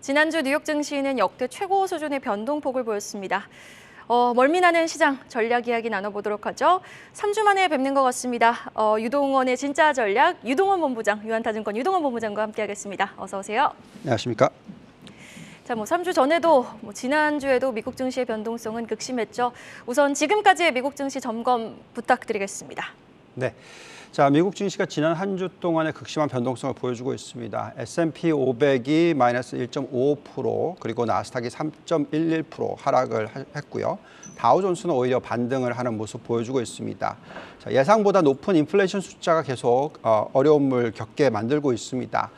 지난주 뉴욕 증시는 역대 최고 수준의 변동폭을 보였습니다. 멀미나는 시장 전략 이야기 나눠보도록 하죠. 3주 만에 뵙는 것 같습니다. 유동원의 진짜 전략, 유동원 본부장, 유한타증권 유동원 본부장과 함께하겠습니다. 어서 오세요. 안녕하십니까. 자, 3주 전에도 지난주에도 미국 증시의 변동성은 극심했죠. 우선 지금까지의 미국 증시 점검 부탁드리겠습니다. 네. 자, 미국 증시가 지난 한 주 동안의 극심한 변동성을 보여주고 있습니다. S&P 500이 마이너스 1.55%, 그리고 나스닥이 3.11% 하락을 했고요. 다우존스는 오히려 반등을 하는 모습 보여주고 있습니다. 자, 예상보다 높은 인플레이션 숫자가 계속 어려움을 겪게 만들고 있습니다.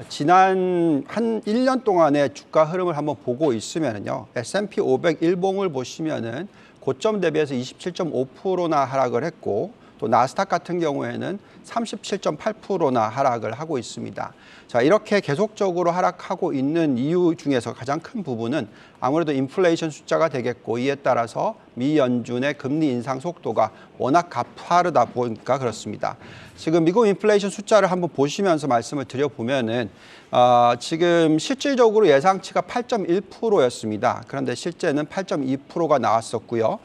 지난 한 1년 동안의 주가 흐름을 한번 보고 있으면요. S&P 500 일봉을 보시면은 고점 대비해서 27.5%나 하락을 했고, 또 나스닥 같은 경우에는 37.8%나 하락을 하고 있습니다. 자, 이렇게 계속적으로 하락하고 있는 이유 중에서 가장 큰 부분은 아무래도 인플레이션 숫자가 되겠고, 이에 따라서 미 연준의 금리 인상 속도가 워낙 가파르다 보니까 그렇습니다. 지금 미국 인플레이션 숫자를 한번 보시면서 말씀을 드려보면은 지금 실질적으로 예상치가 8.1%였습니다. 그런데 실제는 8.2%가 나왔었고요.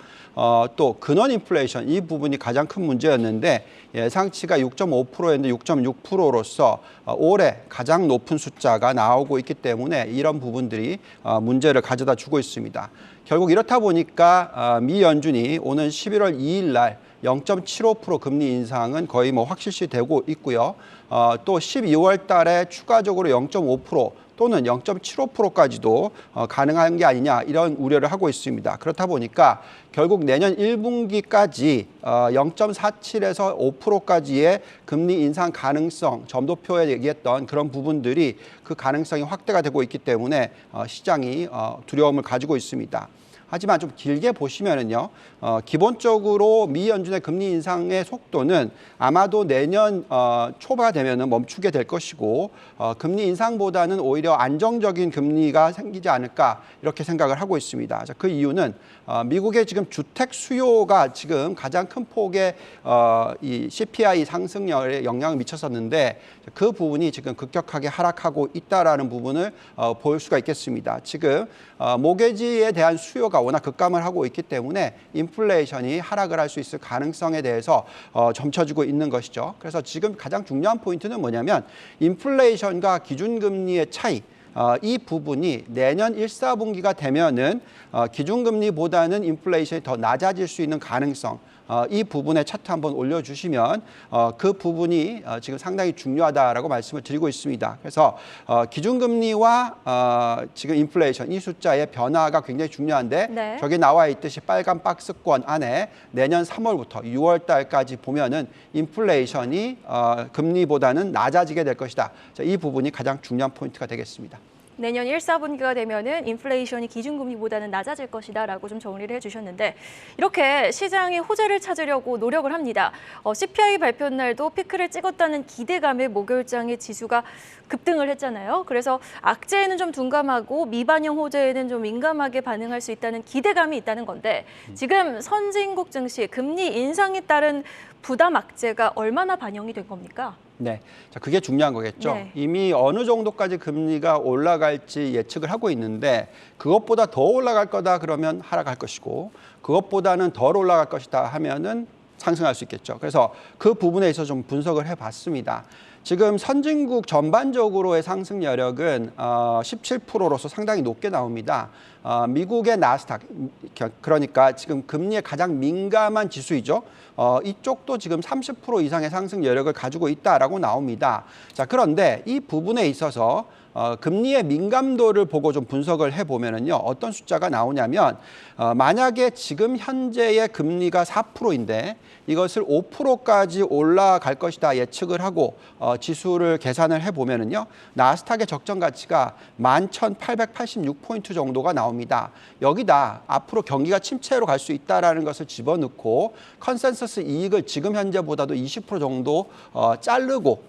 또 근원 인플레이션 이 부분이 가장 큰 문제였는데 예상치가 6.5%였는데 6.6%로서 올해 가장 높은 숫자가 나오고 있기 때문에 이런 부분들이 문제를 가져다 주고 있습니다. 결국 이렇다 보니까 미 연준이 오는 11월 2일 날 0.75% 금리 인상은 거의 확실시되고 있고요. 또 12월 달에 추가적으로 0.5% 또는 0.75%까지도 가능한 게 아니냐 이런 우려를 하고 있습니다. 그렇다 보니까 결국 내년 1분기까지 0.47에서 5%까지의 금리 인상 가능성, 점도표에 얘기했던 그런 부분들이 그 가능성이 확대가 되고 있기 때문에 시장이 두려움을 가지고 있습니다. 하지만 좀 길게 보시면은요, 기본적으로 미 연준의 금리 인상의 속도는 아마도 내년 초가 되면은 멈추게 될 것이고, 금리 인상보다는 오히려 안정적인 금리가 생기지 않을까 이렇게 생각을 하고 있습니다. 자, 그 이유는 미국의 지금 주택 수요가 지금 가장 큰 폭의 이 CPI 상승률에 영향을 미쳤었는데 그 부분이 지금 급격하게 하락하고 있다라는 부분을 볼 수가 있겠습니다. 지금 모기지에 대한 수요가 워낙 급감을 하고 있기 때문에 인플레이션이 하락을 할 수 있을 가능성에 대해서 점쳐지고 있는 것이죠. 그래서 지금 가장 중요한 포인트는 뭐냐면 인플레이션과 기준금리의 차이, 이 부분이 내년 1, 4분기가 되면은 기준금리보다는 인플레이션이 더 낮아질 수 있는 가능성, 이 부분에 차트 한번 올려주시면 그 부분이 지금 상당히 중요하다라고 말씀을 드리고 있습니다. 그래서 기준금리와 지금 인플레이션 이 숫자의 변화가 굉장히 중요한데 네. 저기 나와 있듯이 빨간 박스권 안에 내년 3월부터 6월 달까지 보면은 인플레이션이 금리보다는 낮아지게 될 것이다. 자, 이 부분이 가장 중요한 포인트가 되겠습니다. 내년 1, 4분기가 되면은 인플레이션이 기준금리보다는 낮아질 것이다라고 좀 정리를 해주셨는데 이렇게 시장이 호재를 찾으려고 노력을 합니다. CPI 발표 날도 피크를 찍었다는 기대감에 목요일장의 지수가 급등을 했잖아요. 그래서 악재에는 좀 둔감하고 미반영 호재에는 좀 민감하게 반응할 수 있다는 기대감이 있다는 건데 지금 선진국 증시 금리 인상에 따른 부담 악재가 얼마나 반영이 된 겁니까? 네, 자, 그게 중요한 거겠죠. 네. 이미 어느 정도까지 금리가 올라갈지 예측을 하고 있는데 그것보다 더 올라갈 거다 그러면 하락할 것이고 그것보다는 덜 올라갈 것이다 하면은 상승할 수 있겠죠. 그래서 그 부분에 있어서 좀 분석을 해봤습니다. 지금 선진국 전반적으로의 상승 여력은 17%로서 상당히 높게 나옵니다. 미국의 나스닥, 그러니까 지금 금리에 가장 민감한 지수이죠. 이쪽도 지금 30% 이상의 상승 여력을 가지고 있다라고 나옵니다. 자, 그런데 이 부분에 있어서 금리의 민감도를 보고 좀 분석을 해보면은요, 어떤 숫자가 나오냐면, 만약에 지금 현재의 금리가 4%인데 이것을 5%까지 올라갈 것이다 예측을 하고 지수를 계산을 해보면은요, 나스닥의 적정 가치가 11,886포인트 정도가 나옵니다. 여기다 앞으로 경기가 침체로 갈 수 있다라는 것을 집어넣고 컨센서스 이익을 지금 현재보다도 20% 정도 자르고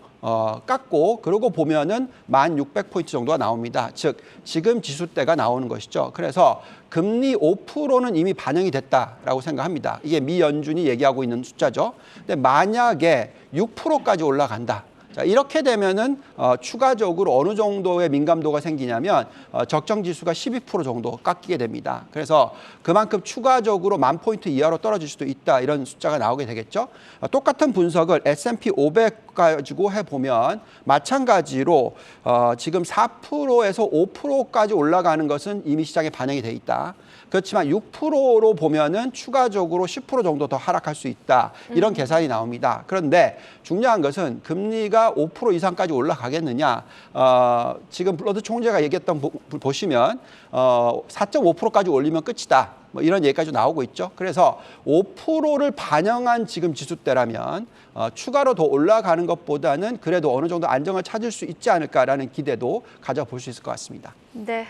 깎고 그러고 보면은 1,600포인트 정도가 나옵니다. 즉 지금 지수대가 나오는 것이죠. 그래서 금리 5%는 이미 반영이 됐다라고 생각합니다. 이게 미 연준이 얘기하고 있는 숫자죠. 근데 만약에 6%까지 올라간다. 자, 이렇게 되면은 추가적으로 어느 정도의 민감도가 생기냐면 적정 지수가 12% 정도 깎이게 됩니다. 그래서 그만큼 추가적으로 10,000포인트 이하로 떨어질 수도 있다. 이런 숫자가 나오게 되겠죠. 똑같은 분석을 S&P 500 가지고 해보면 마찬가지로 지금 4%에서 5%까지 올라가는 것은 이미 시장에 반영이 돼 있다. 그렇지만 6%로 보면은 추가적으로 10% 정도 더 하락할 수 있다. 이런 계산이 나옵니다. 그런데 중요한 것은 금리가 5% 이상까지 올라가겠느냐. 지금 블러드 총재가 얘기했던 보시면 4.5%까지 올리면 끝이다. 뭐 이런 얘기까지 나오고 있죠. 그래서 5%를 반영한 지금 지수대라면 추가로 더 올라가는 것보다는 그래도 어느 정도 안정을 찾을 수 있지 않을까라는 기대도 가져볼 수 있을 것 같습니다. 네.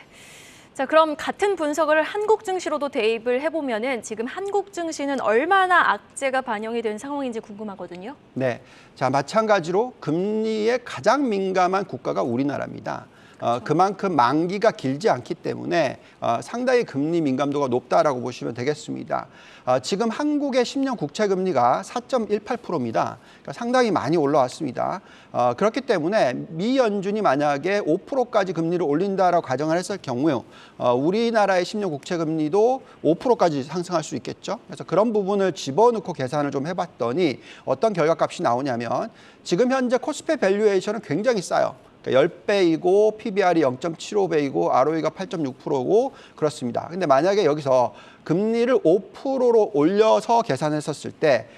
자, 그럼 같은 분석을 한국 증시로도 대입을 해보면은 지금 한국 증시는 얼마나 악재가 반영이 된 상황인지 궁금하거든요. 네, 자 마찬가지로 금리에 가장 민감한 국가가 우리나라입니다. 그만큼 만기가 길지 않기 때문에 상당히 금리 민감도가 높다라고 보시면 되겠습니다. 지금 한국의 10년 국채 금리가 4.18%입니다. 그러니까 상당히 많이 올라왔습니다. 그렇기 때문에 미 연준이 만약에 5%까지 금리를 올린다라고 가정을 했을 경우에 우리나라의 10년 국채 금리도 5%까지 상승할 수 있겠죠. 그래서 그런 부분을 집어넣고 계산을 좀 해봤더니 어떤 결과값이 나오냐면 지금 현재 코스피 밸류에이션은 굉장히 싸요. 그러니까 10배이고 PBR이 0.75배이고 ROE가 8.6%고 그렇습니다. 근데 만약에 여기서 금리를 5%로 올려서 계산했었을 때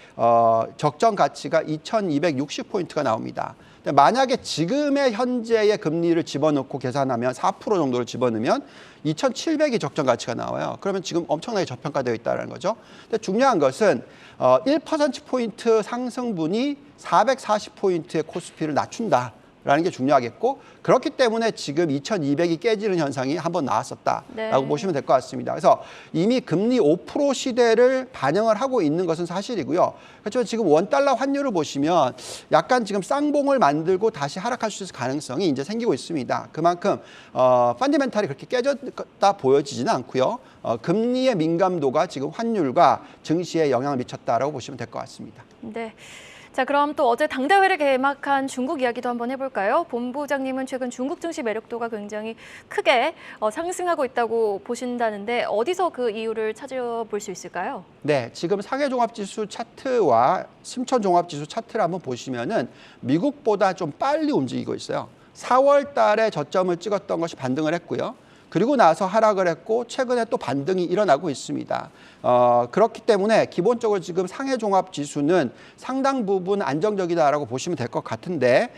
적정 가치가 2,260포인트가 나옵니다. 근데 만약에 지금의 현재의 금리를 집어넣고 계산하면 4% 정도를 집어넣으면 2,700이 적정 가치가 나와요. 그러면 지금 엄청나게 저평가되어 있다는 거죠. 근데 중요한 것은 1%포인트 상승분이 440포인트의 코스피를 낮춘다. 라는 게 중요하겠고 그렇기 때문에 지금 2,200이 깨지는 현상이 한번 나왔었다라고 보시면 될 것 같습니다. 그래서 이미 금리 5% 시대를 반영을 하고 있는 것은 사실이고요. 그렇지만 지금 원달러 환율을 보시면 약간 지금 쌍봉을 만들고 다시 하락할 수 있을 가능성이 이제 생기고 있습니다. 그만큼 펀더멘탈이 그렇게 깨졌다 보여지지는 않고요. 금리의 민감도가 지금 환율과 증시에 영향을 미쳤다라고 보시면 될 것 같습니다. 네. 자, 그럼 또 어제 당대회를 개막한 중국 이야기도 한번 해볼까요? 본부장님은 최근 중국 증시 매력도가 굉장히 크게 상승하고 있다고 보신다는데 어디서 그 이유를 찾아볼 수 있을까요? 네, 지금 상해종합지수 차트와 심천종합지수 차트를 한번 보시면은 미국보다 좀 빨리 움직이고 있어요. 4월 달에 저점을 찍었던 것이 반등을 했고요. 그리고 나서 하락을 했고 최근에 또 반등이 일어나고 있습니다. 그렇기 때문에 기본적으로 지금 상해종합지수는 상당 부분 안정적이다라고 보시면 될 것 같은데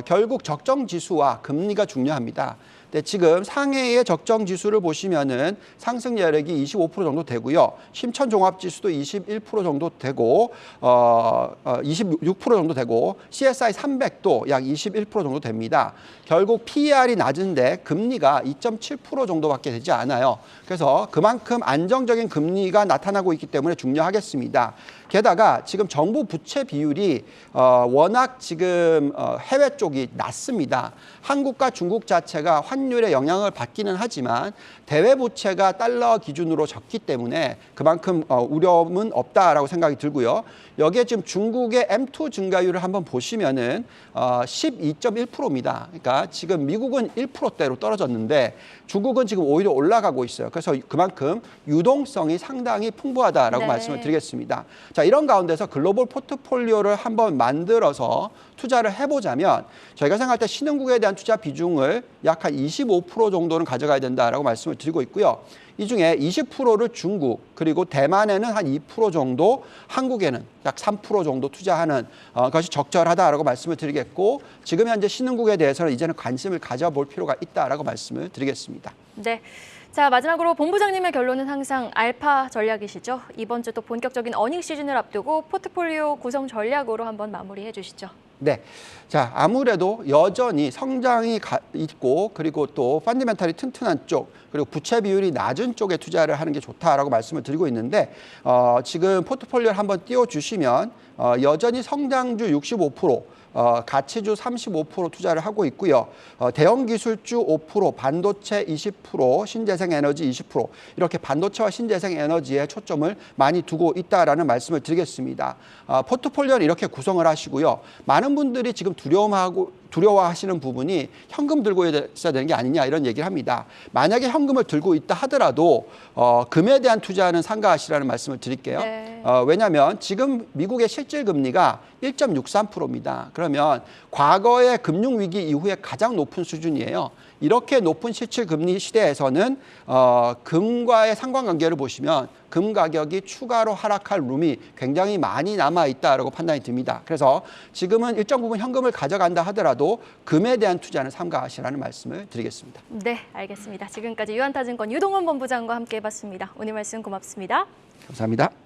결국 적정지수와 금리가 중요합니다. 근데 지금 상해의 적정 지수를 보시면은 상승 여력이 25% 정도 되고요. 심천 종합 지수도 21% 정도 되고 26% 정도 되고 CSI 300도 약 21% 정도 됩니다. 결국 PER이 낮은데 금리가 2.7% 정도밖에 되지 않아요. 그래서 그만큼 안정적인 금리가 나타나고 있기 때문에 중요하겠습니다. 게다가 지금 정부 부채 비율이 워낙 지금 해외 쪽이 낮습니다. 한국과 중국 자체가 환율의 영향을 받기는 하지만 대외 부채가 달러 기준으로 적기 때문에 그만큼 우려는 없다라고 생각이 들고요. 여기에 지금 중국의 M2 증가율을 한번 보시면은 12.1%입니다. 그러니까 지금 미국은 1%대로 떨어졌는데 중국은 지금 오히려 올라가고 있어요. 그래서 그만큼 유동성이 상당히 풍부하다라고 말씀을 드리겠습니다. 자, 이런 가운데서 글로벌 포트폴리오를 한번 만들어서 투자를 해보자면 저희가 생각할 때 신흥국에 대한 투자 비중을 약 한 25% 정도는 가져가야 된다라고 말씀을 드리고 있고요. 이 중에 20%를 중국 그리고 대만에는 한 2% 정도 한국에는 약 3% 정도 투자하는 것이 적절하다라고 말씀을 드리겠고 지금 현재 신흥국에 대해서는 이제는 관심을 가져볼 필요가 있다라고 말씀을 드리겠습니다. 네. 자, 마지막으로 본부장님의 결론은 항상 알파 전략이시죠. 이번 주 또 본격적인 어닝 시즌을 앞두고 포트폴리오 구성 전략으로 한번 마무리해 주시죠. 네, 자 아무래도 여전히 성장이 있고 그리고 또 펀더멘탈이 튼튼한 쪽 그리고 부채 비율이 낮은 쪽에 투자를 하는 게 좋다라고 말씀을 드리고 있는데 지금 포트폴리오를 한번 띄워주시면 여전히 성장주 65% 가치주 35% 투자를 하고 있고요. 대형 기술주 5%, 반도체 20%, 신재생 에너지 20% 이렇게 반도체와 신재생 에너지에 초점을 많이 두고 있다라는 말씀을 드리겠습니다. 포트폴리오는 이렇게 구성을 하시고요. 많은 분들이 지금 두려워하시는 부분이 현금 들고 있어야 되는 게 아니냐 이런 얘기를 합니다. 만약에 현금을 들고 있다 하더라도 금에 대한 투자는 삼가하시라는 말씀을 드릴게요. 네. 왜냐하면 지금 미국의 실질 금리가 1.63%입니다. 그러면 과거의 금융위기 이후에 가장 높은 수준이에요. 이렇게 높은 실질 금리 시대에서는 금과의 상관관계를 보시면 금 가격이 추가로 하락할 룸이 굉장히 많이 남아 있다라고 판단이 듭니다. 그래서 지금은 일정 부분 현금을 가져간다 하더라도 금에 대한 투자는 삼가하시라는 말씀을 드리겠습니다. 네, 알겠습니다. 지금까지 유한타증권 유동원 본부장과 함께 해봤습니다. 오늘 말씀 고맙습니다. 감사합니다.